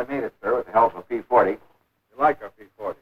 made it, sir, with the help of a P-40. You like a P-40?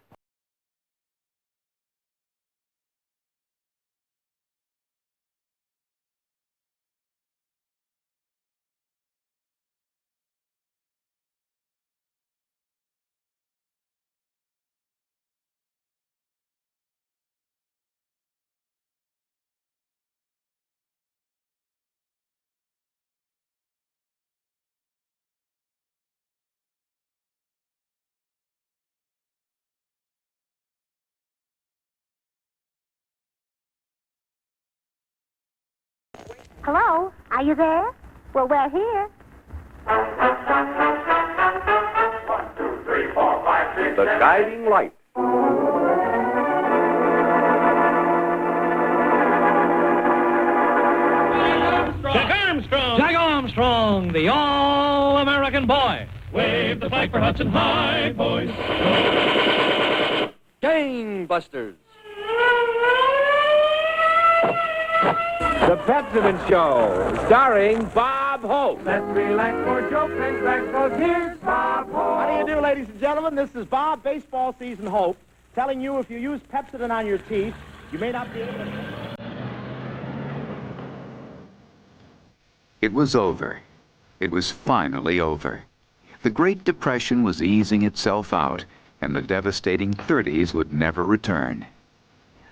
Hello? Are you there? Well, we're here. 1, 2, 3, 4, 5, 6, The Guiding Light. Jack Armstrong, the all-American boy. Wave the flag for Hudson High, boys. Gangbusters. The Pepsodent Show, starring Bob Hope. Let's relax for jokes and cracks, 'cause here's Bob Hope. How do you do, ladies and gentlemen? This is Bob, Baseball Season Hope, telling you if you use Pepsodent on your teeth, you may not be able to... It was over. It was finally over. The Great Depression was easing itself out, and the devastating 30s would never return.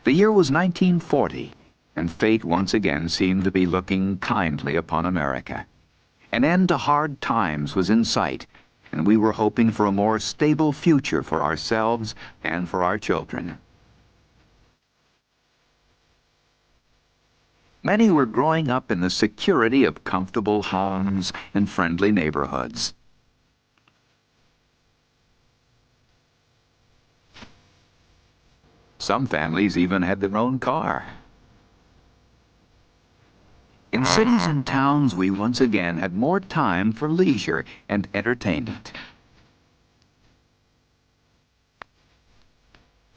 The year was 1940, and fate once again seemed to be looking kindly upon America. An end to hard times was in sight, and we were hoping for a more stable future for ourselves and for our children. Many were growing up in the security of comfortable homes and friendly neighborhoods. Some families even had their own car. In cities and towns, we once again had more time for leisure and entertainment.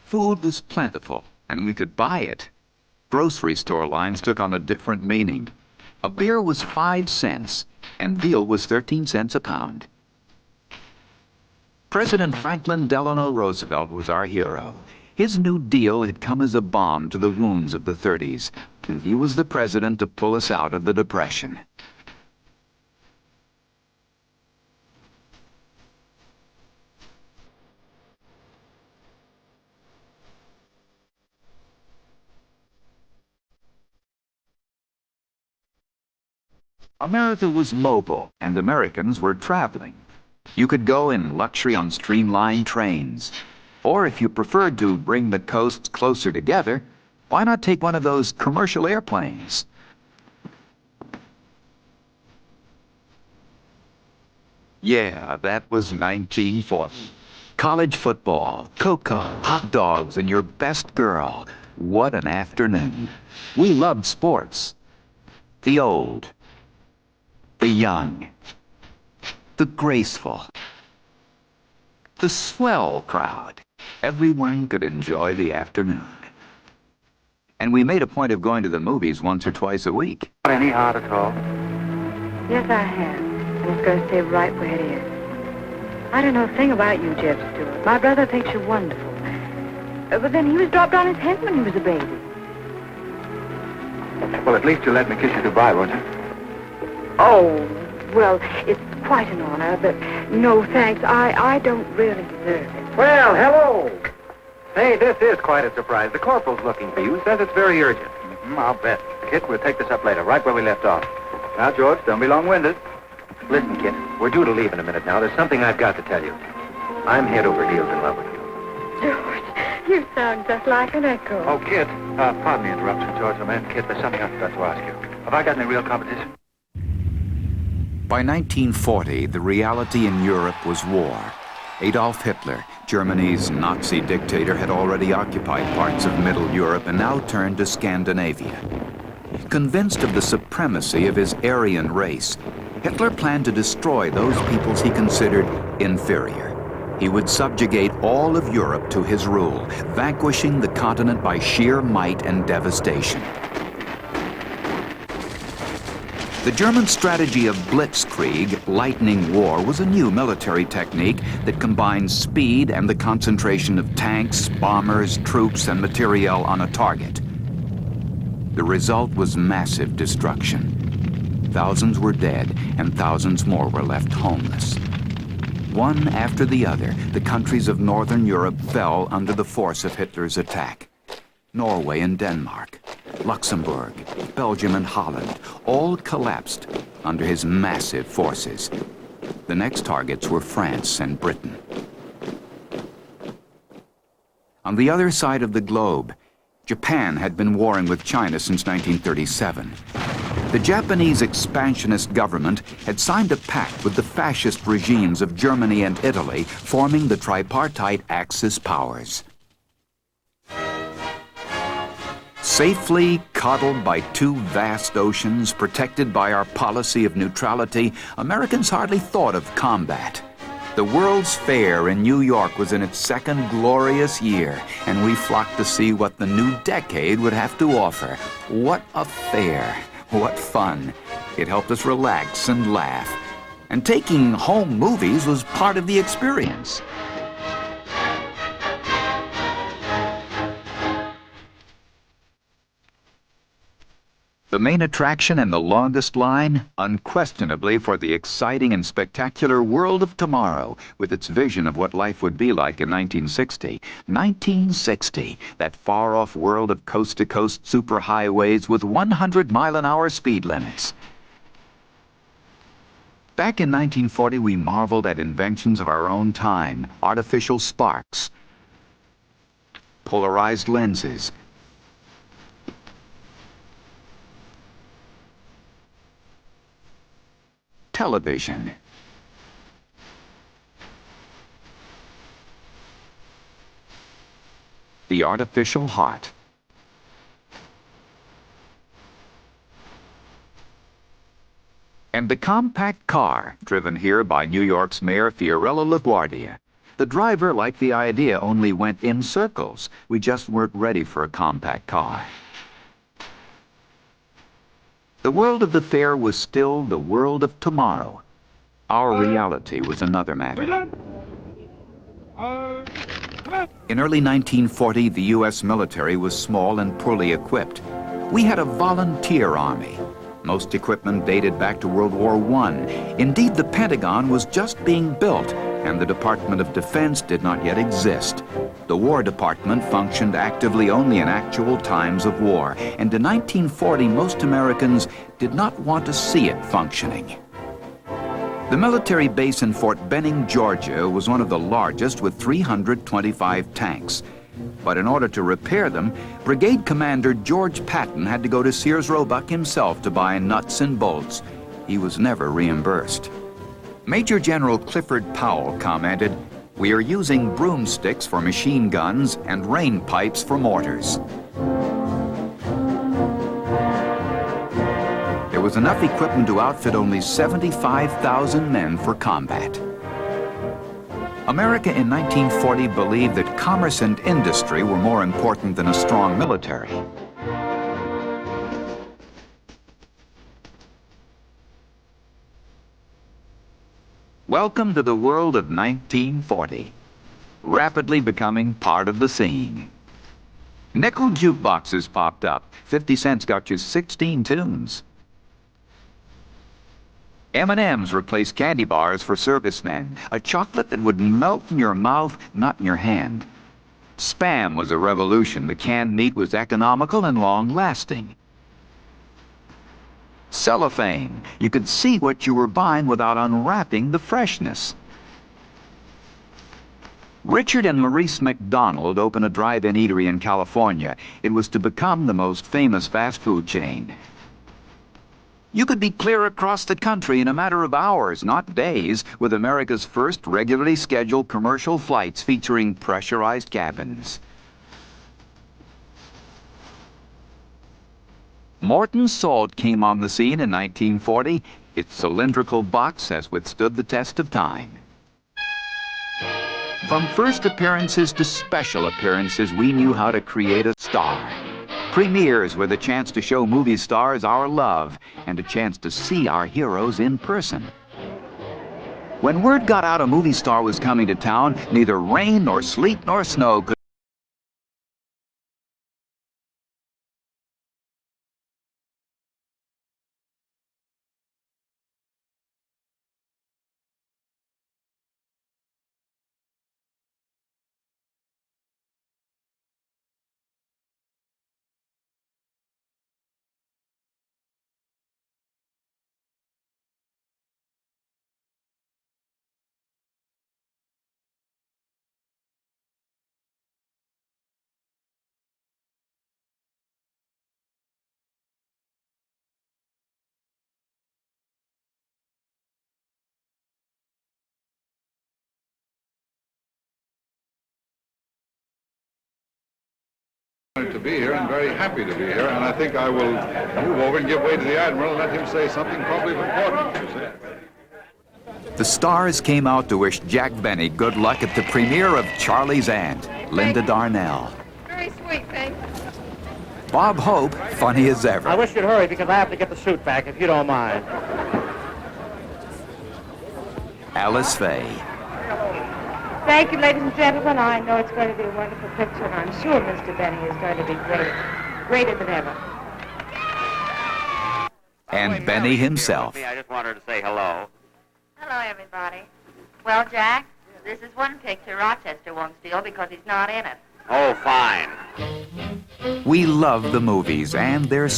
Food was plentiful, and we could buy it. Grocery store lines took on a different meaning. A beer was 5 cents, and veal was 13 cents a pound. President Franklin Delano Roosevelt was our hero. His New Deal had come as a balm to the wounds of the 30s, and he was the president to pull us out of the Depression. America was mobile, and Americans were traveling. You could go in luxury on streamlined trains. Or if you preferred to bring the coasts closer together, why not take one of those commercial airplanes? Yeah, that was 1940. College football, cocoa, hot dogs, and your best girl. What an afternoon. We loved sports. The old, the young, the graceful, the swell crowd. Everyone could enjoy the afternoon. And we made a point of going to the movies once or twice a week. Any heart at all? Yes, I have. And it's going to stay right where it is. I don't know a thing about you, Jeb Stewart. My brother thinks you're wonderful. But then he was dropped on his head when he was a baby. Well, at least you'll let me kiss you goodbye, won't you? Oh, well, it's quite an honor, but no thanks. I don't really deserve it. Well, hello. Hey, this is quite a surprise. The corporal's looking for you. Says it's very urgent. I'll bet. Kit, we'll take this up later, right where we left off. Now, George, don't be long-winded. Listen, Kit, we're due to leave in a minute now. There's something I've got to tell you. I'm head over heels in love with you. George, you sound just like an echo. Oh, Kit, pardon the interruption, George. Oh, man, Kit, there's something I forgot to ask you. Have I got any real competition? By 1940, the reality in Europe was war. Adolf Hitler, Germany's Nazi dictator, had already occupied parts of Middle Europe and now turned to Scandinavia. Convinced of the supremacy of his Aryan race, Hitler planned to destroy those peoples he considered inferior. He would subjugate all of Europe to his rule, vanquishing the continent by sheer might and devastation. The German strategy of blitzkrieg, lightning war, was a new military technique that combined speed and the concentration of tanks, bombers, troops, and materiel on a target. The result was massive destruction. Thousands were dead, and thousands more were left homeless. One after the other, the countries of Northern Europe fell under the force of Hitler's attack. Norway and Denmark, Luxembourg, Belgium and Holland all collapsed under his massive forces. The next targets were France and Britain. On the other side of the globe, Japan had been warring with China since 1937. The Japanese expansionist government had signed a pact with the fascist regimes of Germany and Italy, forming the tripartite Axis powers. Safely coddled by two vast oceans, protected by our policy of neutrality, Americans hardly thought of combat. The World's Fair in New York was in its second glorious year, and we flocked to see what the new decade would have to offer. What a fair! What fun! It helped us relax and laugh. And taking home movies was part of the experience. The main attraction and the longest line, unquestionably for the exciting and spectacular World of Tomorrow, with its vision of what life would be like in 1960. 1960, that far-off world of coast-to-coast superhighways with 100-mile-an-hour speed limits. Back in 1940, we marveled at inventions of our own time, artificial sparks, polarized lenses, television, the artificial heart, and the compact car, driven here by New York's Mayor Fiorello LaGuardia. The driver liked the idea, only went in circles. We just weren't ready for a compact car. The world of the fair was still the world of tomorrow. Our reality was another matter. In early 1940, the U.S. military was small and poorly equipped. We had a volunteer army. Most equipment dated back to World War I. Indeed, the Pentagon was just being built, and the Department of Defense did not yet exist. The War Department functioned actively only in actual times of war, and in 1940, most Americans did not want to see it functioning. The military base in Fort Benning, Georgia, was one of the largest with 325 tanks. But in order to repair them, Brigade Commander George Patton had to go to Sears Roebuck himself to buy nuts and bolts. He was never reimbursed. Major General Clifford Powell commented, "We are using broomsticks for machine guns and rain pipes for mortars." There was enough equipment to outfit only 75,000 men for combat. America in 1940 believed that commerce and industry were more important than a strong military. Welcome to the world of 1940, rapidly becoming part of the scene. Nickel jukeboxes popped up. 50 cents got you 16 tunes. M&M's replaced candy bars for servicemen, a chocolate that would melt in your mouth, not in your hand. Spam was a revolution. The canned meat was economical and long-lasting. Cellophane. You could see what you were buying without unwrapping the freshness. Richard and Maurice McDonald opened a drive-in eatery in California. It was to become the most famous fast food chain. You could be clear across the country in a matter of hours, not days, with America's first regularly scheduled commercial flights featuring pressurized cabins. Morton Salt came on the scene in 1940. Its cylindrical box has withstood the test of time. From first appearances to special appearances, we knew how to create a star. Premieres were the chance to show movie stars our love and a chance to see our heroes in person. When word got out a movie star was coming to town, neither rain nor sleet nor snow could To be here and very happy to be here, and I think I will move over and give way to the Admiral and let him say something probably of importance. The stars came out to wish Jack Benny good luck at the premiere of Charlie's Aunt, Linda Darnell. Very sweet, thanks. Bob Hope, funny as ever. I wish you'd hurry because I have to get the suit back, if you don't mind. Alice Faye. Thank you, ladies and gentlemen. I know it's going to be a wonderful picture, and I'm sure Mr. Benny is going to be greater than ever. And Benny himself. I just wanted to say hello. Hello, everybody. Well, Jack, this is one picture Rochester won't steal because he's not in it. Oh, fine. We love the movies and their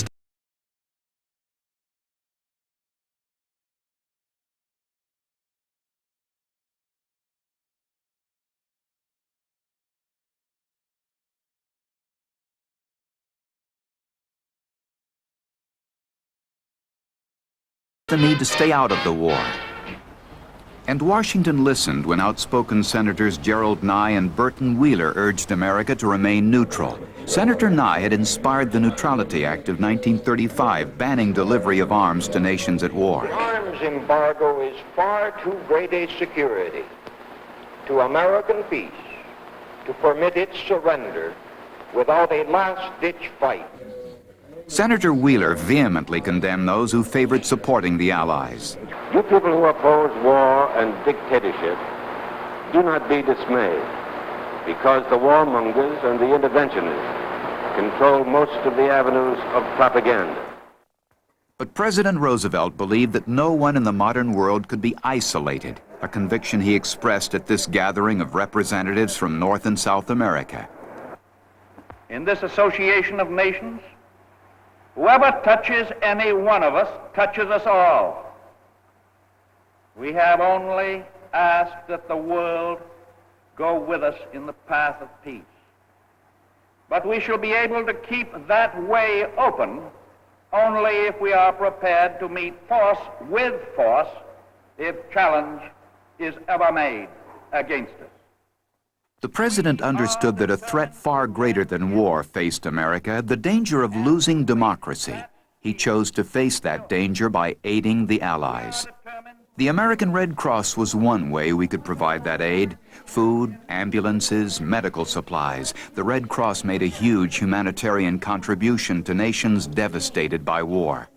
the need to stay out of the war. And Washington listened when outspoken Senators Gerald Nye and Burton Wheeler urged America to remain neutral. Senator Nye had inspired the Neutrality Act of 1935, banning delivery of arms to nations at war. The arms embargo is far too great a security to American peace to permit its surrender without a last-ditch fight. Senator Wheeler vehemently condemned those who favored supporting the Allies. You people who oppose war and dictatorship, do not be dismayed, because the warmongers and the interventionists control most of the avenues of propaganda. But President Roosevelt believed that no one in the modern world could be isolated, a conviction he expressed at this gathering of representatives from North and South America. In this association of nations, whoever touches any one of us touches us all. We have only asked that the world go with us in the path of peace. But we shall be able to keep that way open only if we are prepared to meet force with force if challenge is ever made against us. The president understood that a threat far greater than war faced America, the danger of losing democracy. He chose to face that danger by aiding the Allies. The American Red Cross was one way we could provide that aid. Food, ambulances, medical supplies. The Red Cross made a huge humanitarian contribution to nations devastated by war.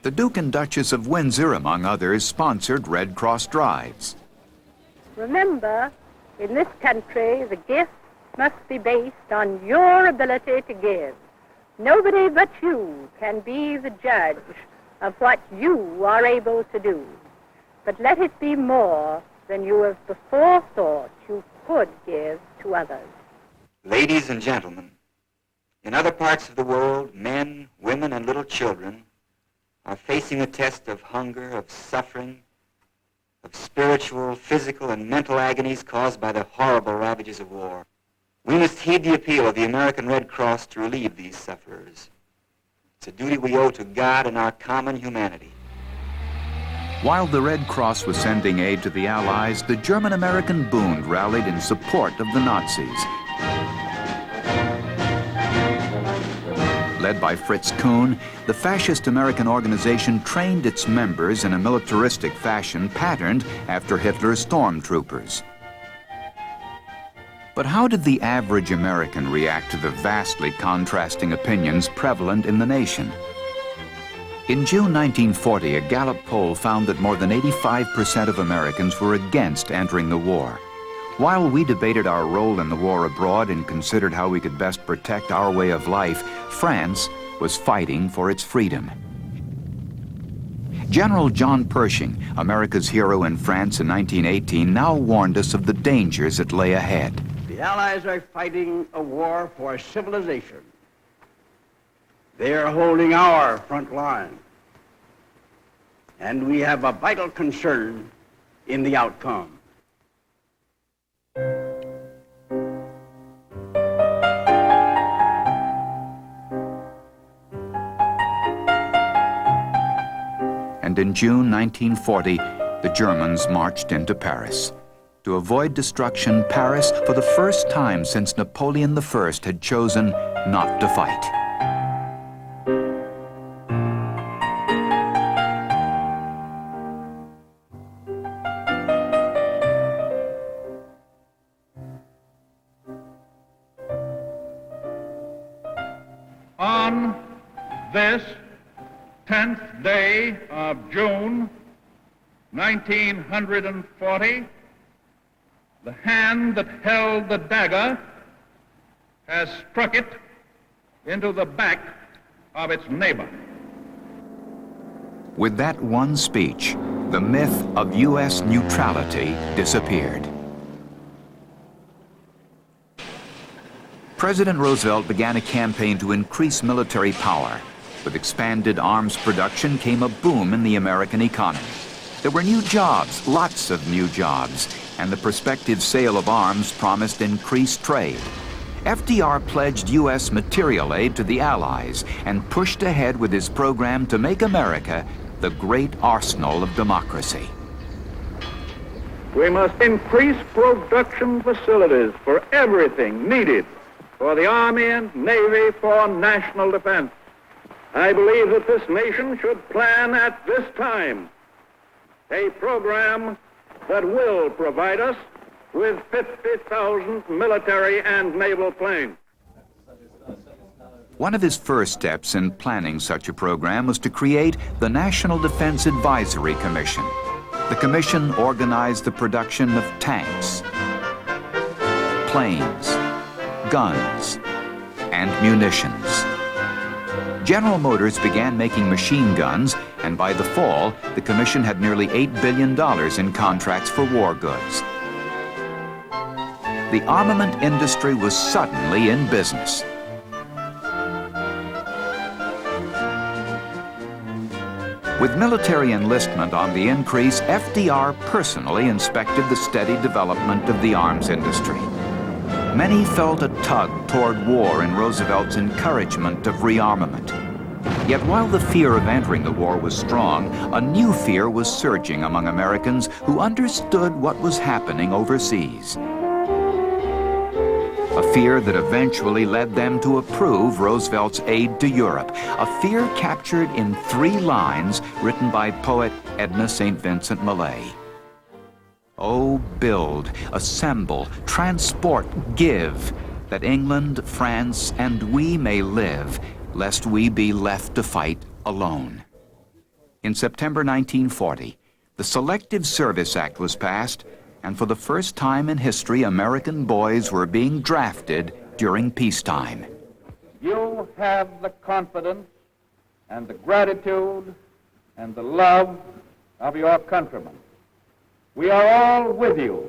The Duke and Duchess of Windsor, among others, sponsored Red Cross drives. Remember, in this country, the gift must be based on your ability to give. Nobody but you can be the judge of what you are able to do. But let it be more than you have before thought you could give to others. Ladies and gentlemen, in other parts of the world, men, women, and little children are facing a test of hunger, of suffering, of spiritual, physical, and mental agonies caused by the horrible ravages of war. We must heed the appeal of the American Red Cross to relieve these sufferers. It's a duty we owe to God and our common humanity. While the Red Cross was sending aid to the Allies, the German-American Bund rallied in support of the Nazis. Led by Fritz Kuhn, the fascist American organization trained its members in a militaristic fashion patterned after Hitler's stormtroopers. But how did the average American react to the vastly contrasting opinions prevalent in the nation? In June 1940, a Gallup poll found that more than 85% of Americans were against entering the war. While we debated our role in the war abroad and considered how we could best protect our way of life, France was fighting for its freedom. General John Pershing, America's hero in France in 1918, now warned us of the dangers that lay ahead. The Allies are fighting a war for civilization. They are holding our front line. And we have a vital concern in the outcome. And in June 1940, the Germans marched into Paris. To avoid destruction, Paris, for the first time since Napoleon I had chosen not to fight. On this 10th day of June, 1940, the hand that held the dagger has struck it into the back of its neighbor. With that one speech, the myth of U.S. neutrality disappeared. President Roosevelt began a campaign to increase military power. With expanded arms production came a boom in the American economy. There were new jobs, lots of new jobs, and the prospective sale of arms promised increased trade. FDR pledged U.S. material aid to the Allies and pushed ahead with his program to make America the great arsenal of democracy. We must increase production facilities for everything needed for the Army and Navy for national defense. I believe that this nation should plan at this time a program that will provide us with 50,000 military and naval planes. One of his first steps in planning such a program was to create the National Defense Advisory Commission. The commission organized the production of tanks, planes, guns, and munitions. General Motors began making machine guns, and by the fall, the commission had nearly $8 billion in contracts for war goods. The armament industry was suddenly in business. With military enlistment on the increase, FDR personally inspected the steady development of the arms industry. Many felt a tug toward war in Roosevelt's encouragement of rearmament. Yet while the fear of entering the war was strong, a new fear was surging among Americans who understood what was happening overseas. A fear that eventually led them to approve Roosevelt's aid to Europe, a fear captured in 3 lines written by poet Edna St. Vincent Millay. Oh, build, assemble, transport, give, that England, France, and we may live, lest we be left to fight alone. In September 1940, the Selective Service Act was passed, and for the first time in history, American boys were being drafted during peacetime. You have the confidence and the gratitude and the love of your countrymen. We are all with you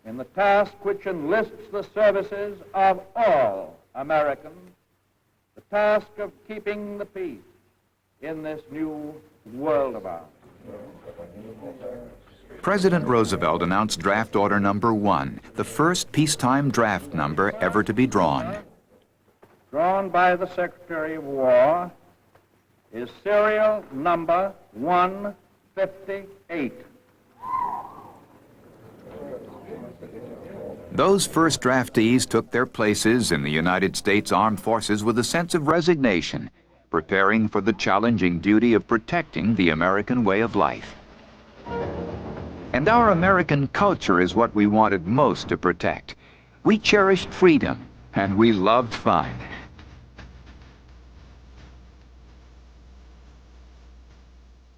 in the task which enlists the services of all Americans, the task of keeping the peace in this new world of ours. President Roosevelt announced Draft Order Number 1, the first peacetime draft number ever to be drawn. Drawn by the Secretary of War is serial number 158. Those first draftees took their places in the United States Armed Forces with a sense of resignation, preparing for the challenging duty of protecting the American way of life. And our American culture is what we wanted most to protect. We cherished freedom, and we loved fun.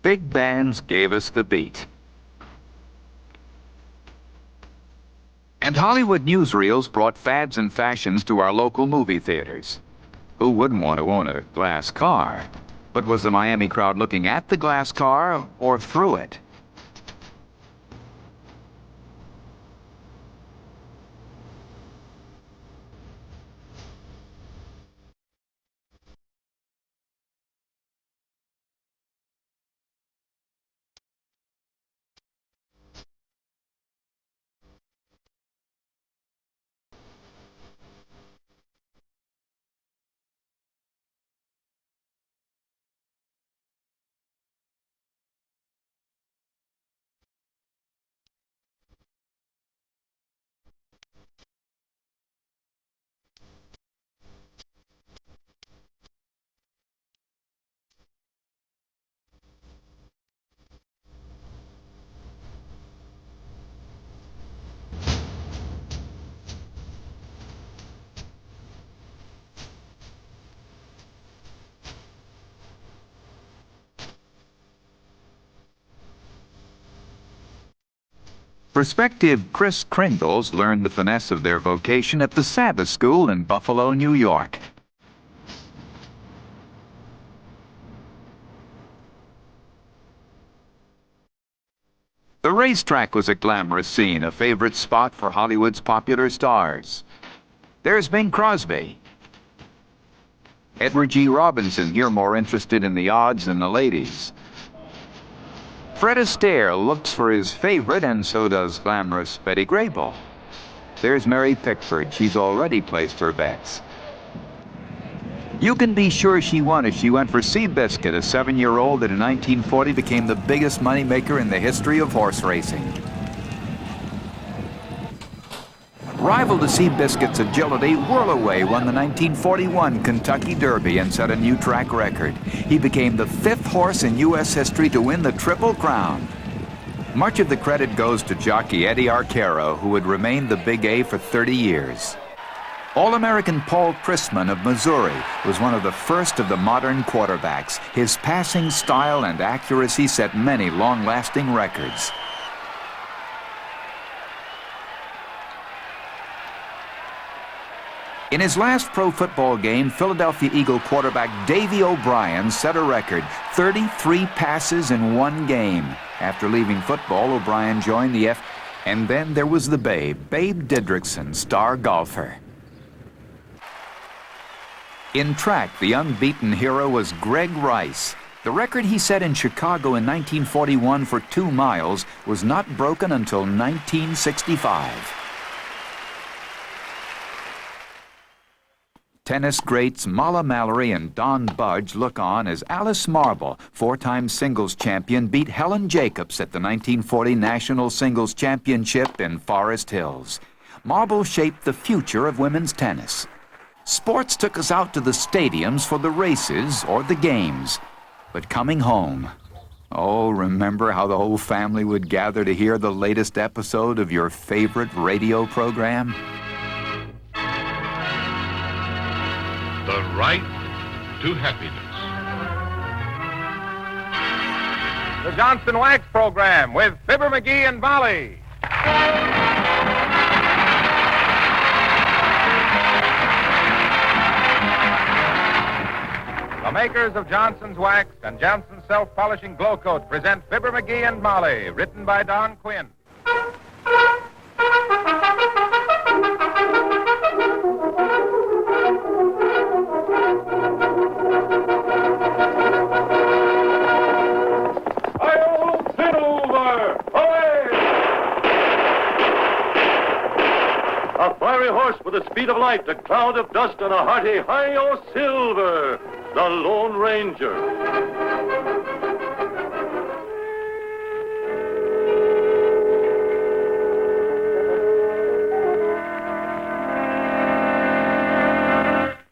Big bands gave us the beat. And Hollywood newsreels brought fads and fashions to our local movie theaters. Who wouldn't want to own a glass car? But was the Miami crowd looking at the glass car or through it? Prospective Kris Kringles learned the finesse of their vocation at the Sabbath School in Buffalo, New York. The racetrack was a glamorous scene, a favorite spot for Hollywood's popular stars. There's Bing Crosby. Edward G. Robinson, here more interested in the odds than the ladies. Fred Astaire looks for his favorite, and so does glamorous Betty Grable. There's Mary Pickford. She's already placed her bets. You can be sure she won as she went for Seabiscuit, a 7-year-old that in 1940 became the biggest moneymaker in the history of horse racing. Rival to Seabiscuit's agility, Whirlaway won the 1941 Kentucky Derby and set a new track record. He became the 5th horse in U.S. history to win the Triple Crown. Much of the credit goes to jockey Eddie Arcaro, who would remain the Big A for 30 years. All-American Paul Prisman of Missouri was one of the first of the modern quarterbacks. His passing style and accuracy set many long-lasting records. In his last pro football game, Philadelphia Eagle quarterback Davy O'Brien set a record, 33 passes in one game. After leaving football, O'Brien joined the And then there was the Babe Didrikson, star golfer. In track, the unbeaten hero was Greg Rice. The record he set in Chicago in 1941 for 2 miles was not broken until 1965. Tennis greats Mala Mallory and Don Budge look on as Alice Marble, 4-time singles champion, beat Helen Jacobs at the 1940 National Singles Championship in Forest Hills. Marble shaped the future of women's tennis. Sports took us out to the stadiums for the races or the games. But coming home, oh, remember how the whole family would gather to hear the latest episode of your favorite radio program? The right to happiness. The Johnson Wax Program with Fibber McGee and Molly. The makers of Johnson's Wax and Johnson's Self-Polishing Glow Coat present Fibber McGee and Molly, written by Don Quinn. A fiery horse with the speed of light, a cloud of dust, and a hearty hi-yo silver, the Lone Ranger.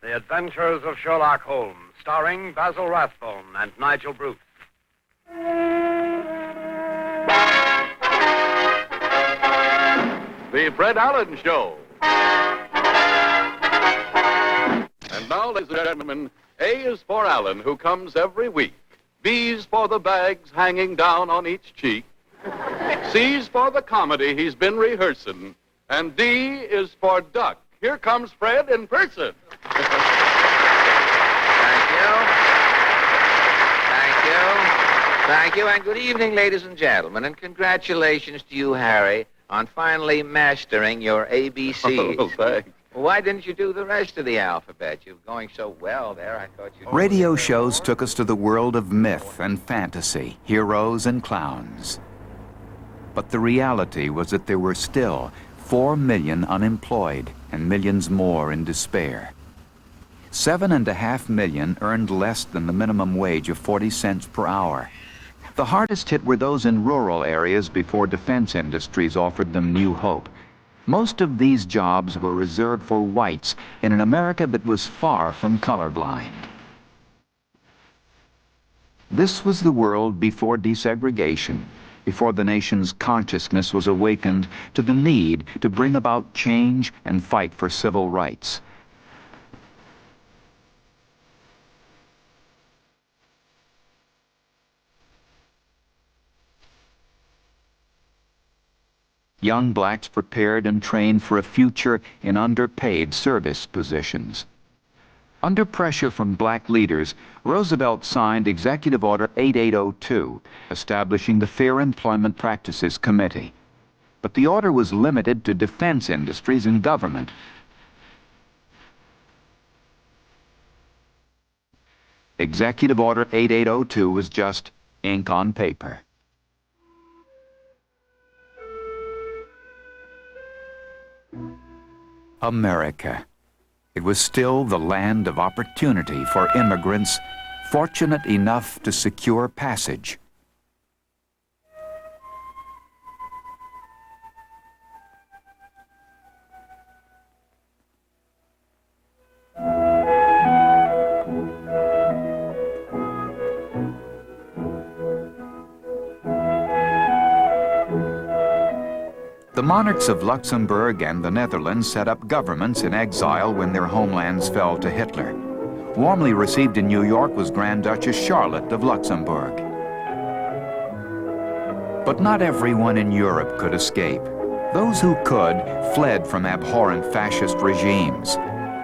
The Adventures of Sherlock Holmes, starring Basil Rathbone and Nigel Bruce. The Fred Allen Show. And now, ladies and gentlemen, A is for Alan, who comes every week. B's for the bags hanging down on each cheek. C's for the comedy he's been rehearsing. And D is for Duck. Here comes Fred in person. Thank you, and good evening, ladies and gentlemen, and congratulations to you, Harry, on finally mastering your ABCs. Oh, thanks. Why didn't you do the rest of the alphabet? You're going so well there, I thought you'd... Radio shows took us to the world of myth and fantasy, heroes and clowns. But the reality was that there were still 4 million unemployed and millions more in despair. 7.5 million earned less than the minimum wage of 40 cents per hour. The hardest hit were those in rural areas before defense industries offered them new hope. Most of these jobs were reserved for whites in an America that was far from colorblind. This was the world before desegregation, before the nation's consciousness was awakened to the need to bring about change and fight for civil rights. Young blacks prepared and trained for a future in underpaid service positions. Under pressure from black leaders, Roosevelt signed Executive Order 8802, establishing the Fair Employment Practices Committee. But the order was limited to defense industries and government. Executive Order 8802 was just ink on paper. America. It was still the land of opportunity for immigrants fortunate enough to secure passage. The monarchs of Luxembourg and the Netherlands set up governments in exile when their homelands fell to Hitler. Warmly received in New York was Grand Duchess Charlotte of Luxembourg. But not everyone in Europe could escape. Those who could fled from abhorrent fascist regimes.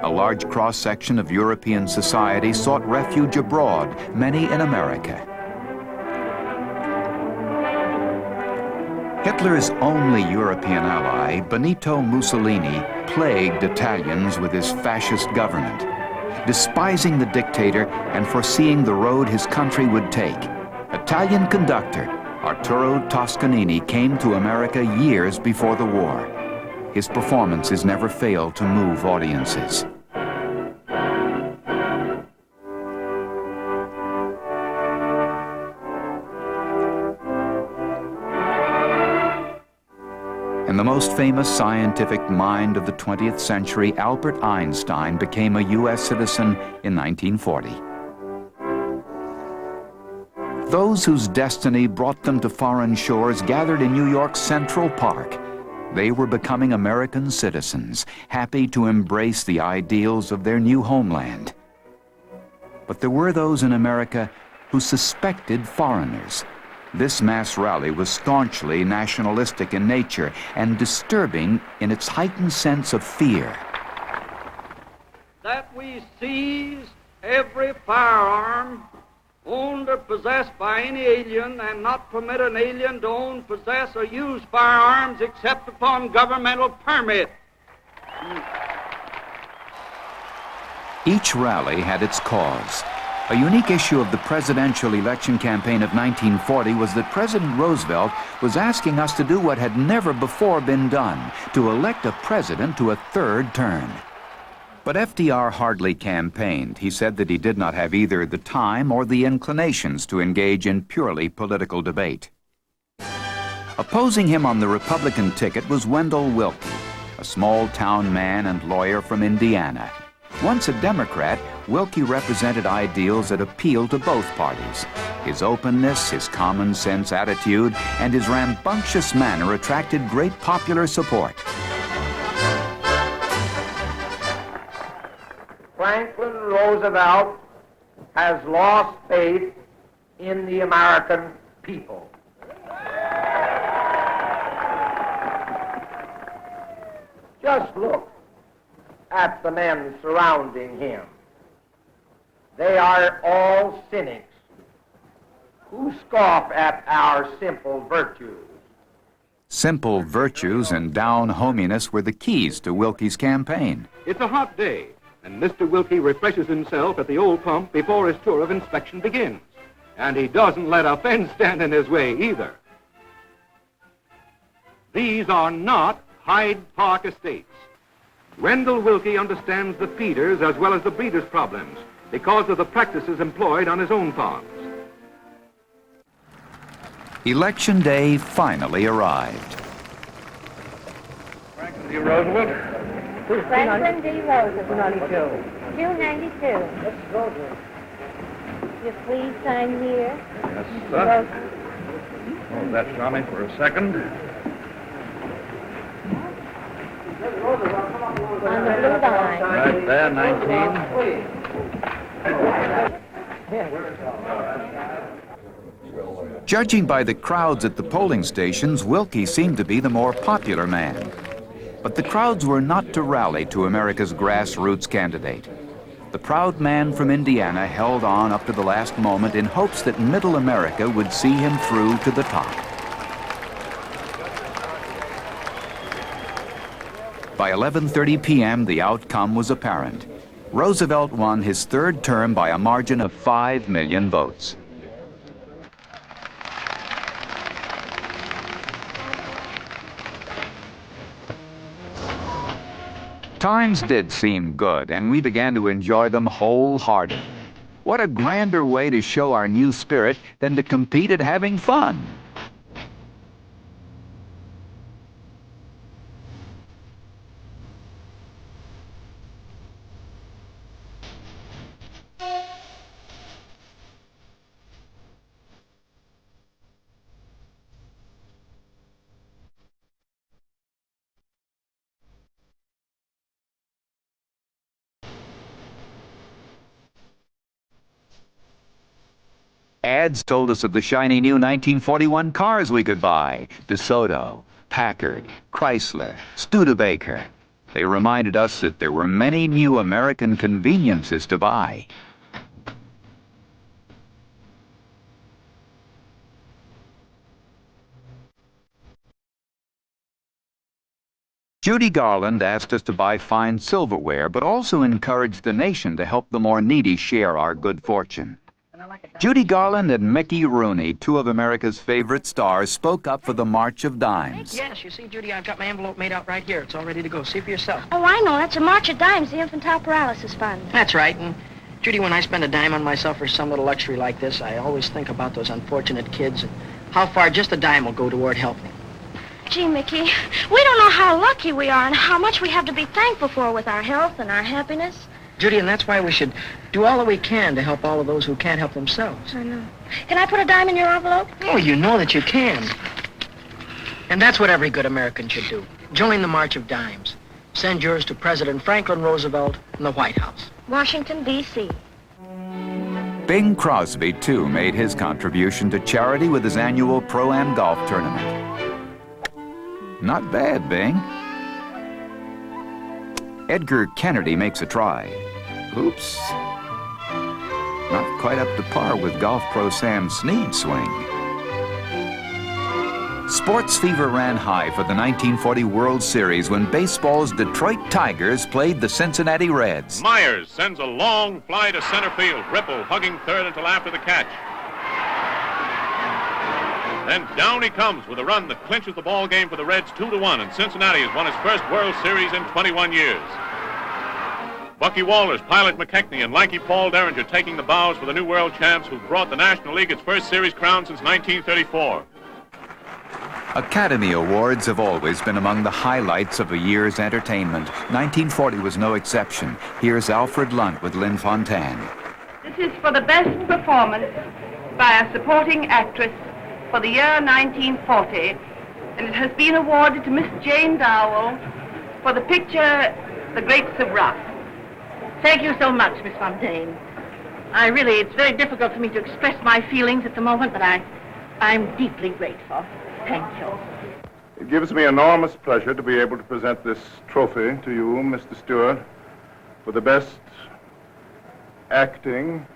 A large cross-section of European society sought refuge abroad, many in America. Hitler's only European ally, Benito Mussolini, plagued Italians with his fascist government. Despising the dictator and foreseeing the road his country would take, Italian conductor Arturo Toscanini came to America years before the war. His performances never failed to move audiences. And the most famous scientific mind of the 20th century, Albert Einstein, became a U.S. citizen in 1940. Those whose destiny brought them to foreign shores gathered in New York's Central Park. They were becoming American citizens, happy to embrace the ideals of their new homeland. But there were those in America who suspected foreigners. This mass rally was staunchly nationalistic in nature and disturbing in its heightened sense of fear. That we seize every firearm owned or possessed by any alien and not permit an alien to own, possess, or use firearms except upon governmental permit. Each rally had its cause. A unique issue of the presidential election campaign of 1940 was that President Roosevelt was asking us to do what had never before been done, to elect a president to a third term. But FDR hardly campaigned. He said that he did not have either the time or the inclinations to engage in purely political debate. Opposing him on the Republican ticket was Wendell Willkie, a small-town man and lawyer from Indiana. Once a Democrat, Willkie represented ideals that appealed to both parties. His openness, his common-sense attitude, and his rambunctious manner attracted great popular support. Franklin Roosevelt has lost faith in the American people. Just look at the men surrounding him. They are all cynics who scoff at our simple virtues. Simple virtues and down hominess were the keys to Wilkie's campaign. It's a hot day, and Mr. Wilkie refreshes himself at the old pump before his tour of inspection begins. And he doesn't let a fence stand in his way either. These are not Hyde Park estates. Wendell Wilkie understands the feeders as well as the breeders' problems because of the practices employed on his own farms. Election day finally arrived. Franklin D. Roosevelt. Franklin D. Roosevelt. 292. You please sign here. Yes, sir. Hold that from me for a second. On the blue line. Right there, 19. Judging by the crowds at the polling stations, Wilkie seemed to be the more popular man. But the crowds were not to rally to America's grassroots candidate. The proud man from Indiana held on up to the last moment in hopes that Middle America would see him through to the top. By 11:30 p.m., the outcome was apparent. Roosevelt won his third term by a margin of 5 million votes. Times did seem good, and we began to enjoy them wholehearted. What a grander way to show our new spirit than to compete at having fun. Ads told us of the shiny new 1941 cars we could buy. DeSoto, Packard, Chrysler, Studebaker. They reminded us that there were many new American conveniences to buy. Judy Garland asked us to buy fine silverware, but also encouraged the nation to help the more needy share our good fortune. Judy Garland and Mickey Rooney, two of America's favorite stars, spoke up for the March of Dimes. Yes, you see, Judy, I've got my envelope made out right here. It's all ready to go. See for yourself. Oh, I know. That's a March of Dimes, the Infantile Paralysis Fund. That's right. And, Judy, when I spend a dime on myself for some little luxury like this, I always think about those unfortunate kids and how far just a dime will go toward helping. Gee, Mickey, we don't know how lucky we are and how much we have to be thankful for with our health and our happiness. Judy, and that's why we should do all that we can to help all of those who can't help themselves. I know. Can I put a dime in your envelope? Oh, you know that you can. And that's what every good American should do. Join the March of Dimes. Send yours to President Franklin Roosevelt in the White House. Washington, D.C. Bing Crosby, too, made his contribution to charity with his annual Pro-Am golf tournament. Not bad, Bing. Edgar Kennedy makes a try. Oops. Not quite up to par with golf pro Sam Snead's swing. Sports fever ran high for the 1940 World Series when baseball's Detroit Tigers played the Cincinnati Reds. Myers sends a long fly to center field. Ripple hugging third until after the catch. Then down he comes with a run that clinches the ball game for the Reds 2-1, and Cincinnati has won its first World Series in 21 years. Bucky Walters, Pilot McKechnie, and lanky Paul Derringer taking the bows for the new world champs who brought the National League its first series crown since 1934. Academy Awards have always been among the highlights of a year's entertainment. 1940 was no exception. Here's Alfred Lunt with Lynn Fontanne. This is for the best performance by a supporting actress for the year 1940, and it has been awarded to Miss Jane Dowell for the picture The Grapes of Wrath. Thank you so much, Miss Fontaine. It's very difficult for me to express my feelings at the moment, but I'm deeply grateful. Thank you. It gives me enormous pleasure to be able to present this trophy to you, Mr. Stewart, for the best acting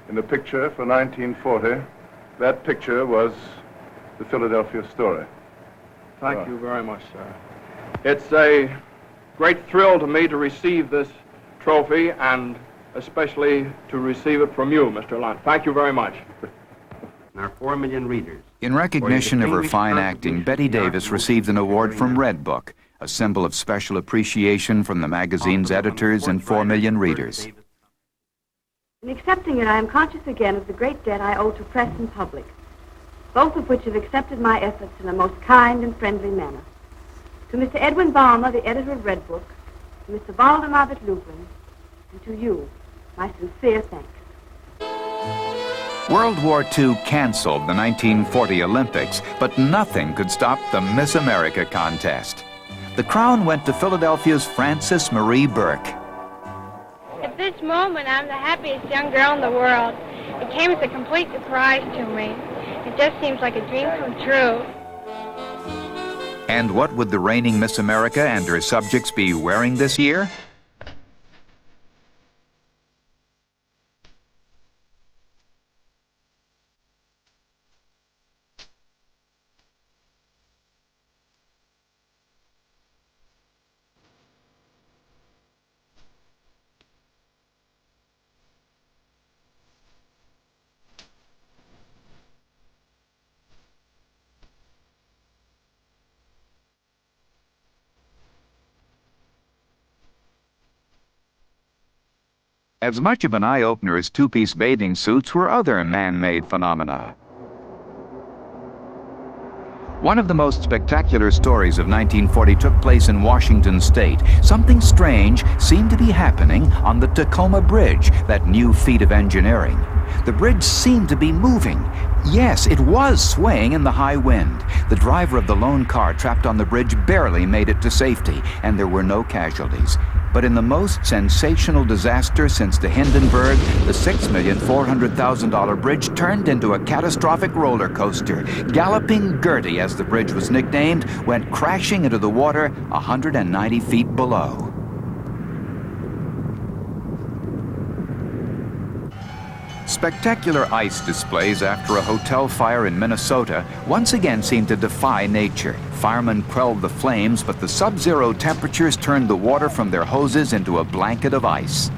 in a picture for 1940. That picture was The Philadelphia Story. Thank you very much, sir. It's a great thrill to me to receive this trophy, and especially to receive it from you, Mr. Lunt. Thank you very much. Our 4 million readers. In recognition of her fine acting, Betty Davis received an award from Red Book, a symbol of special appreciation from the magazine's editors and 4 million readers. In accepting it, I am conscious again of the great debt I owe to press and public, both of which have accepted my efforts in a most kind and friendly manner. To Mr. Edwin Balmer, the editor of Red Book, to Mr. Valdemar Lublin, and to you, my sincere thanks. World War II canceled the 1940 Olympics, but nothing could stop the Miss America contest. The crown went to Philadelphia's Frances Marie Burke. At this moment, I'm the happiest young girl in the world. It came as a complete surprise to me. It just seems like a dream come true. And what would the reigning Miss America and her subjects be wearing this year? As much of an eye-opener as two-piece bathing suits were other man-made phenomena. One of the most spectacular stories of 1940 took place in Washington State. Something strange seemed to be happening on the Tacoma Bridge, that new feat of engineering. The bridge seemed to be moving. Yes, it was swaying in the high wind. The driver of the lone car trapped on the bridge barely made it to safety, and there were no casualties. But in the most sensational disaster since the Hindenburg, the $6,400,000 bridge turned into a catastrophic roller coaster. Galloping Gertie, as the bridge was nicknamed, went crashing into the water 190 feet below. Spectacular ice displays after a hotel fire in Minnesota once again seemed to defy nature. Firemen quelled the flames, but the sub-zero temperatures turned the water from their hoses into a blanket of ice.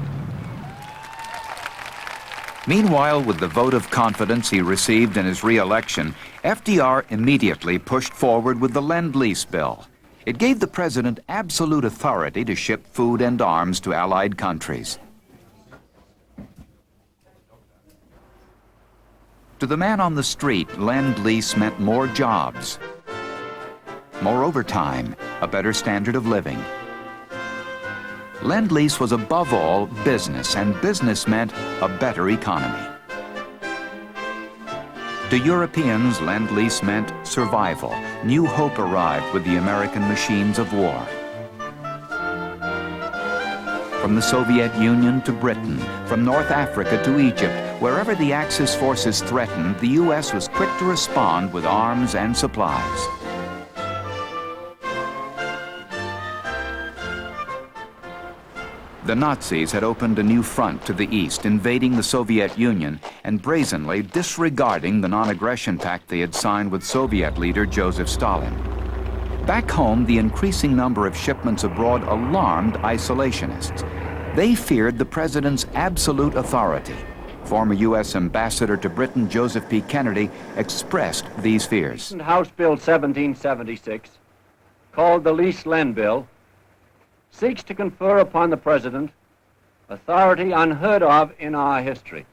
Meanwhile, with the vote of confidence he received in his re-election, FDR immediately pushed forward with the Lend-Lease bill. It gave the president absolute authority to ship food and arms to Allied countries. To the man on the street, Lend-Lease meant more jobs, more overtime, a better standard of living. Lend-Lease was above all business, and business meant a better economy. To Europeans, Lend-Lease meant survival. New hope arrived with the American machines of war. From the Soviet Union to Britain, from North Africa to Egypt, wherever the Axis forces threatened, the U.S. was quick to respond with arms and supplies. The Nazis had opened a new front to the east, invading the Soviet Union and brazenly disregarding the non-aggression pact they had signed with Soviet leader Joseph Stalin. Back home, the increasing number of shipments abroad alarmed isolationists. They feared the president's absolute authority. Former U.S. Ambassador to Britain Joseph P. Kennedy expressed these fears. House Bill 1776, called the Lease-Lend Bill, seeks to confer upon the president authority unheard of in our history.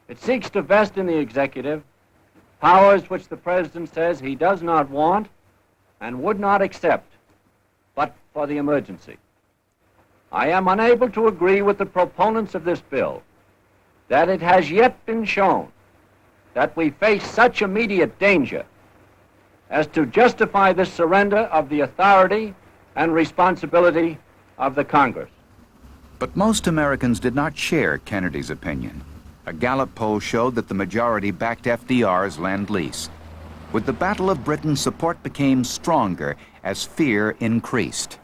It seeks to vest in the executive powers which the president says he does not want and would not accept, but for the emergency. I am unable to agree with the proponents of this bill that it has yet been shown that we face such immediate danger as to justify the surrender of the authority and responsibility of the Congress. But most Americans did not share Kennedy's opinion. A Gallup poll showed that the majority backed FDR's Lend-Lease. With the Battle of Britain, support became stronger as fear increased.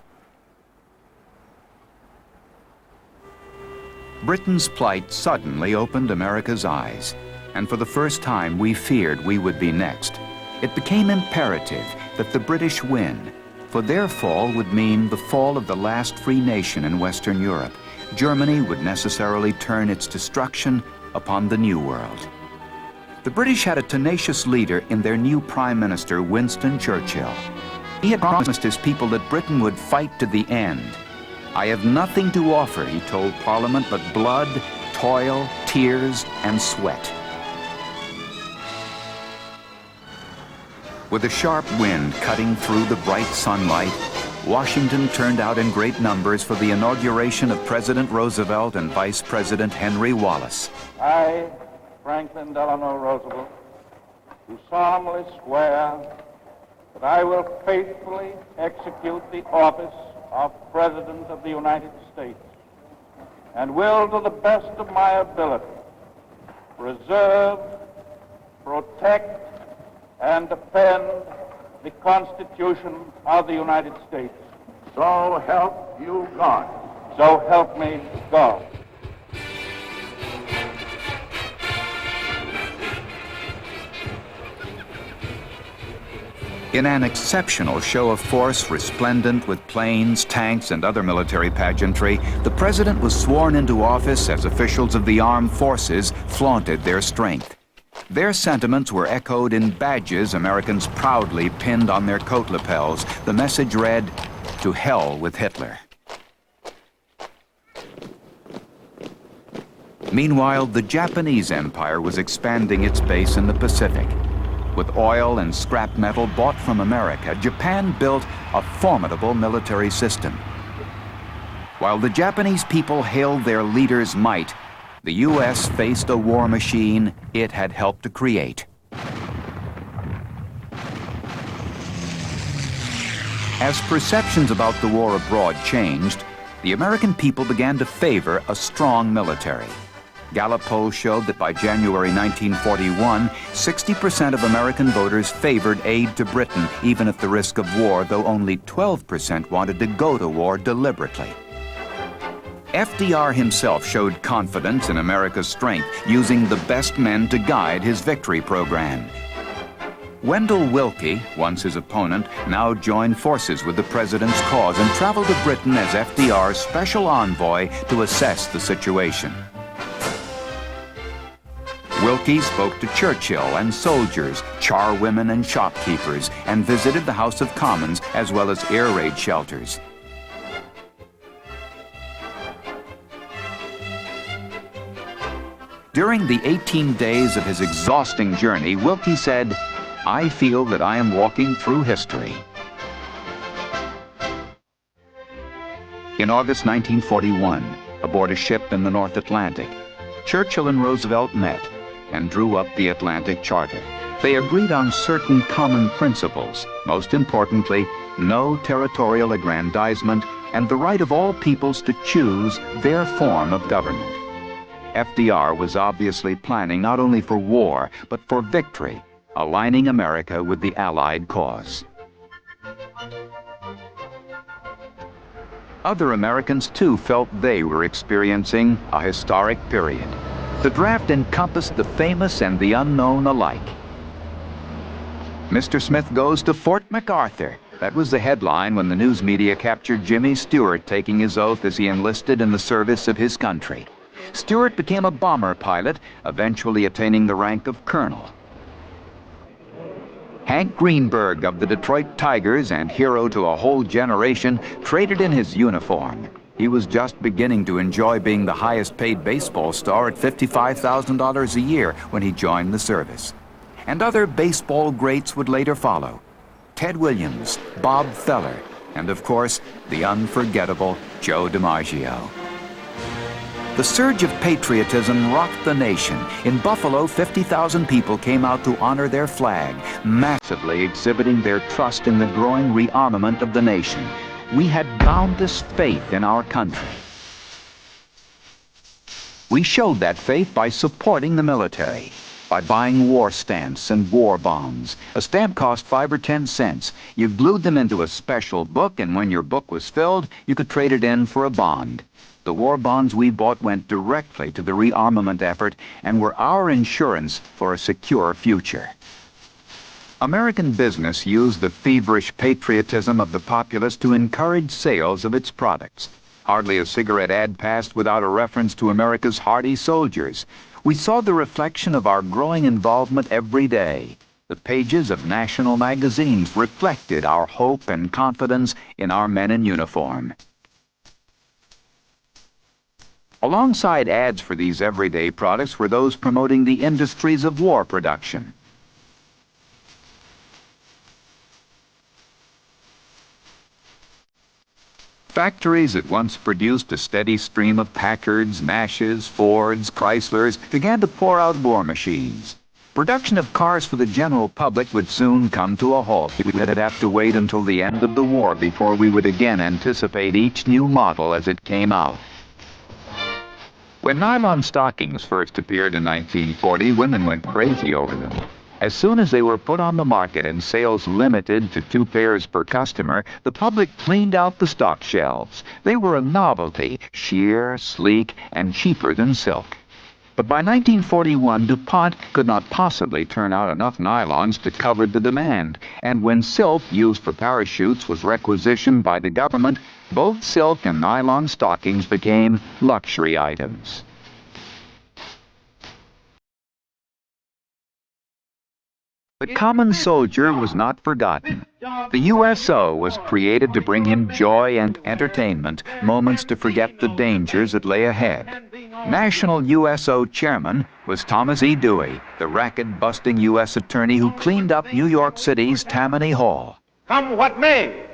Britain's plight suddenly opened America's eyes, and for the first time we feared we would be next. It became imperative that the British win, for their fall would mean the fall of the last free nation in Western Europe. Germany would necessarily turn its destruction upon the New World. The British had a tenacious leader in their new Prime Minister, Winston Churchill. He had promised his people that Britain would fight to the end. "I have nothing to offer," he told Parliament, "but blood, toil, tears, and sweat." With a sharp wind cutting through the bright sunlight, Washington turned out in great numbers for the inauguration of President Roosevelt and Vice President Henry Wallace. I, Franklin Delano Roosevelt, do solemnly swear that I will faithfully execute the office of President of the United States and will, to the best of my ability, preserve, protect, and defend the Constitution of the United States. So help you God. So help me God. In an exceptional show of force resplendent with planes, tanks, and other military pageantry, the president was sworn into office as officials of the armed forces flaunted their strength. Their sentiments were echoed in badges Americans proudly pinned on their coat lapels. The message read, "To hell with Hitler." Meanwhile, the Japanese Empire was expanding its base in the Pacific. With oil and scrap metal bought from America, Japan built a formidable military system. While the Japanese people hailed their leader's might, the U.S. faced a war machine it had helped to create. As perceptions about the war abroad changed, the American people began to favor a strong military. Gallup polls showed that by January 1941, 60% of American voters favored aid to Britain, even at the risk of war, though only 12% wanted to go to war deliberately. FDR himself showed confidence in America's strength, using the best men to guide his victory program. Wendell Willkie, once his opponent, now joined forces with the president's cause and traveled to Britain as FDR's special envoy to assess the situation. Willkie spoke to Churchill and soldiers, charwomen and shopkeepers, and visited the House of Commons as well as air raid shelters. During the 18 days of his exhausting journey, Willkie said, "I feel that I am walking through history." In August 1941, aboard a ship in the North Atlantic, Churchill and Roosevelt met and drew up the Atlantic Charter. They agreed on certain common principles, most importantly, no territorial aggrandizement and the right of all peoples to choose their form of government. FDR was obviously planning not only for war, but for victory, aligning America with the Allied cause. Other Americans, too, felt they were experiencing a historic period. The draft encompassed the famous and the unknown alike. Mr. Smith goes to Fort MacArthur. That was the headline when the news media captured Jimmy Stewart taking his oath as he enlisted in the service of his country. Stewart became a bomber pilot, eventually attaining the rank of colonel. Hank Greenberg of the Detroit Tigers, and hero to a whole generation, traded in his uniform. He was just beginning to enjoy being the highest-paid baseball star at $55,000 a year when he joined the service. And other baseball greats would later follow. Ted Williams, Bob Feller, and of course, the unforgettable Joe DiMaggio. The surge of patriotism rocked the nation. In Buffalo, 50,000 people came out to honor their flag, massively exhibiting their trust in the growing rearmament of the nation. We had boundless faith in our country. We showed that faith by supporting the military, by buying war stamps and war bonds. A stamp cost 5 or 10 cents. You glued them into a special book, and when your book was filled, you could trade it in for a bond. The war bonds we bought went directly to the rearmament effort and were our insurance for a secure future. American business used the feverish patriotism of the populace to encourage sales of its products. Hardly a cigarette ad passed without a reference to America's hardy soldiers. We saw the reflection of our growing involvement every day. The pages of national magazines reflected our hope and confidence in our men in uniform. Alongside ads for these everyday products were those promoting the industries of war production. Factories that once produced a steady stream of Packards, Nashes, Fords, Chryslers began to pour out war machines. Production of cars for the general public would soon come to a halt. We would have to wait until the end of the war before we would again anticipate each new model as it came out. When nylon stockings first appeared in 1940, women went crazy over them. As soon as they were put on the market and sales limited to 2 pairs per customer, the public cleaned out the stock shelves. They were a novelty, sheer, sleek, and cheaper than silk. But by 1941, DuPont could not possibly turn out enough nylons to cover the demand. And when silk used for parachutes was requisitioned by the government, both silk and nylon stockings became luxury items. The common soldier was not forgotten. The USO was created to bring him joy and entertainment, moments to forget the dangers that lay ahead. National USO chairman was Thomas E. Dewey, the racket-busting U.S. attorney who cleaned up New York City's Tammany Hall. Come what may,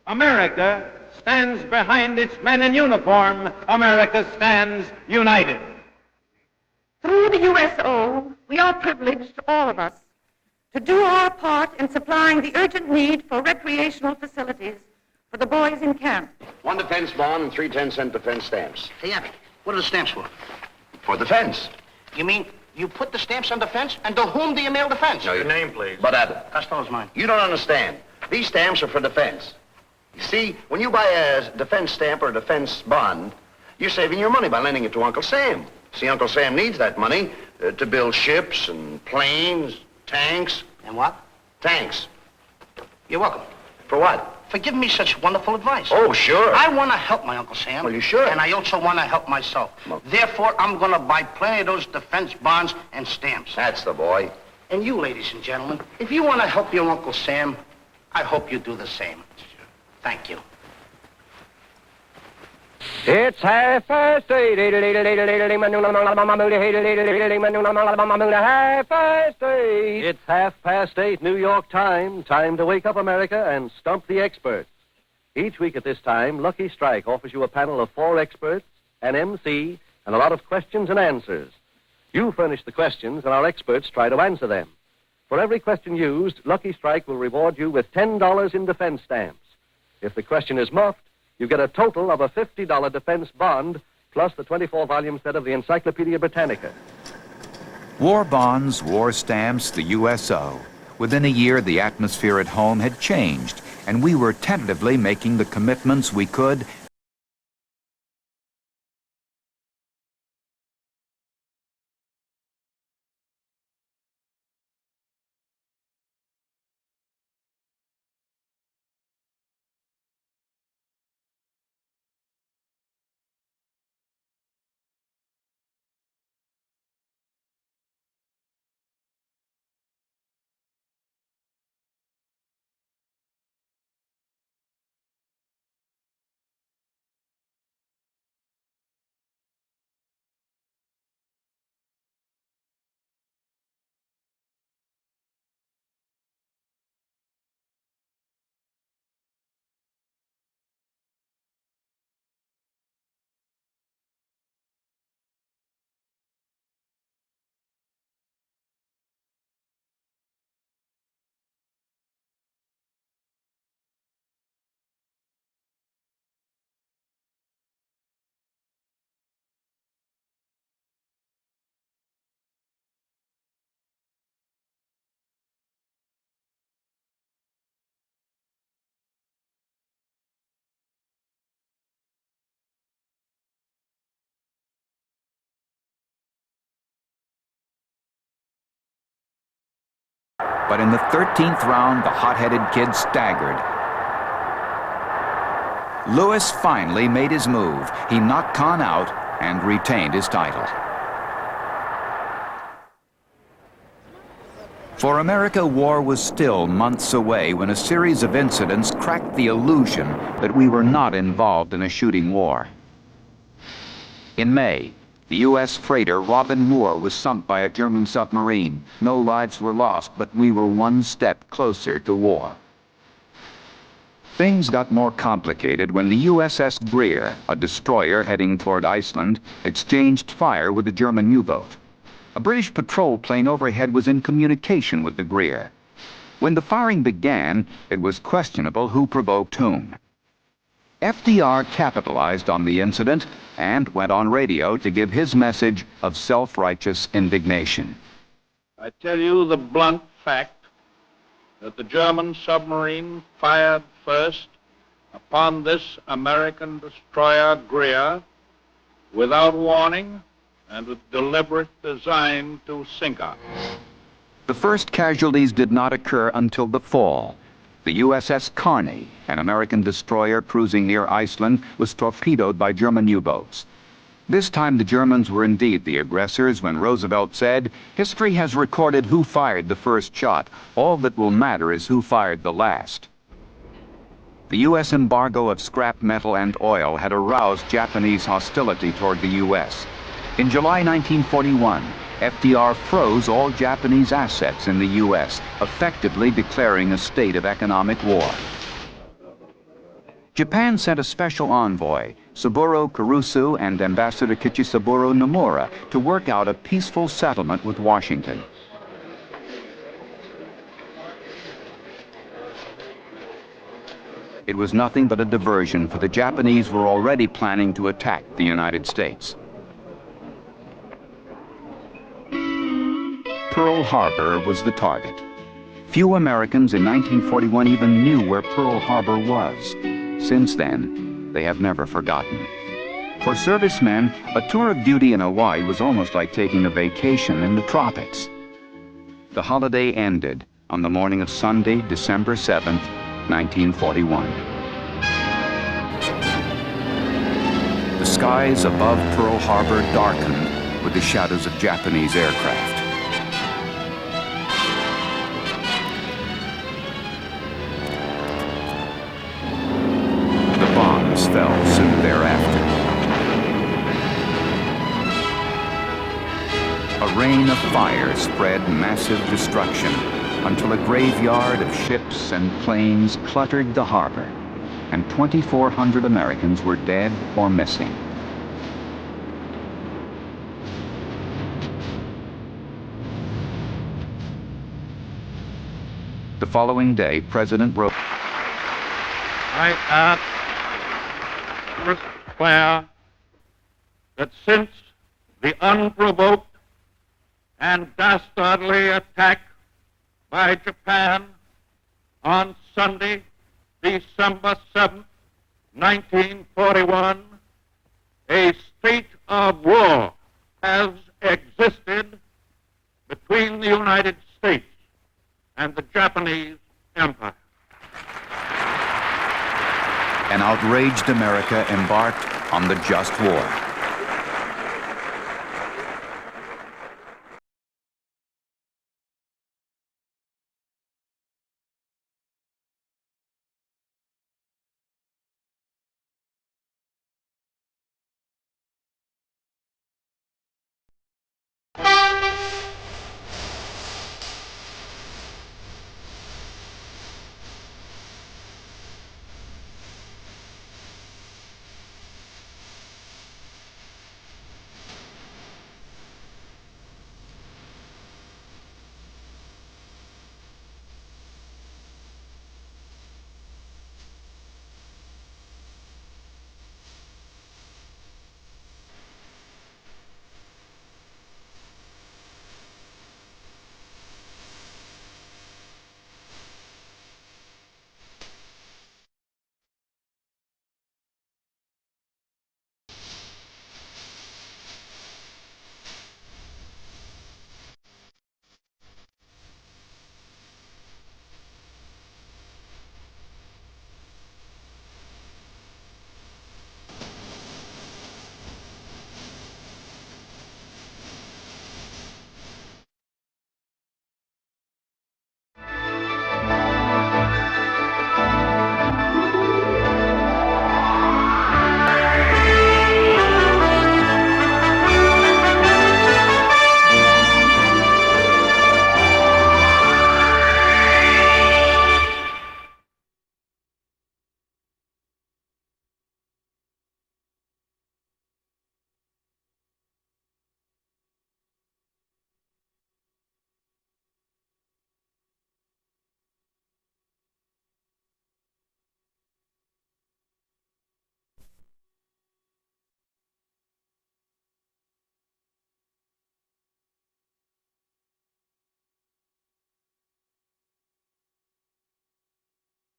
America stands behind its men in uniform. America stands united. Through the USO, we are privileged, all of us, to do our part in supplying the urgent need for recreational facilities for the boys in camp. 1 defense bond and 3 10-cent defense stamps. Hey, Abby, what are the stamps for? For the fence. You mean you put the stamps on the fence? And to whom do you mail the fence? No, your name, please. But Adam. Costello's mine. You don't understand. These stamps are for defense. You see, when you buy a defense stamp or a defense bond, you're saving your money by lending it to Uncle Sam. See, Uncle Sam needs that money to build ships and planes, tanks. And what? Tanks. You're welcome. For what? For giving me such wonderful advice. Oh, sure. I want to help my Uncle Sam. Well, you should. And I also want to help myself. Well, therefore, I'm going to buy plenty of those defense bonds and stamps. That's the boy. And you, ladies and gentlemen, if you want to help your Uncle Sam, I hope you do the same. Thank you. It's 8:30. It's 8:30, New York time. Time to wake up, America, and stump the experts. Each week at this time, Lucky Strike offers you a panel of 4 experts, an MC, and a lot of questions and answers. You furnish the questions, and our experts try to answer them. For every question used, Lucky Strike will reward you with $10 in defense stamps. If the question is muffed, you get a total of a $50 defense bond, plus the 24-volume set of the Encyclopedia Britannica. War bonds, war stamps, the USO. Within a year, the atmosphere at home had changed, and we were tentatively making the commitments we could But in the 13th round, the hot-headed kid staggered. Lewis finally made his move. He knocked Khan out and retained his title. For America, war was still months away when a series of incidents cracked the illusion that we were not involved in a shooting war. In May, the U.S. freighter Robin Moore was sunk by a German submarine. No lives were lost, but we were one step closer to war. Things got more complicated when the USS Greer, a destroyer heading toward Iceland, exchanged fire with a German U-boat. A British patrol plane overhead was in communication with the Greer. When the firing began, it was questionable who provoked whom. FDR capitalized on the incident and went on radio to give his message of self-righteous indignation. I tell you the blunt fact that the German submarine fired first upon this American destroyer Greer without warning and with deliberate design to sink her. The first casualties did not occur until the fall. The USS Carney, an American destroyer cruising near Iceland, was torpedoed by German U-boats. This time the Germans were indeed the aggressors when Roosevelt said, "History has recorded who fired the first shot. All that will matter is who fired the last." The U.S. embargo of scrap metal and oil had aroused Japanese hostility toward the U.S. In July 1941, FDR froze all Japanese assets in the U.S., effectively declaring a state of economic war. Japan sent a special envoy, Saburo Kurusu and Ambassador Kichisaburo Nomura, to work out a peaceful settlement with Washington. It was nothing but a diversion, for the Japanese were already planning to attack the United States. Pearl Harbor was the target. Few Americans in 1941 even knew where Pearl Harbor was. Since then, they have never forgotten. For servicemen, a tour of duty in Hawaii was almost like taking a vacation in the tropics. The holiday ended on the morning of Sunday, December 7th, 1941. The skies above Pearl Harbor darkened with the shadows of Japanese aircraft. Fell soon thereafter. A rain of fire spread massive destruction until a graveyard of ships and planes cluttered the harbor, and 2,400 Americans were dead or missing. The following day, President wrote, I ask declare that since the unprovoked and dastardly attack by Japan on Sunday, December 7th, 1941, a state of war has existed between the United States and the Japanese Empire. An outraged America embarked on the just war.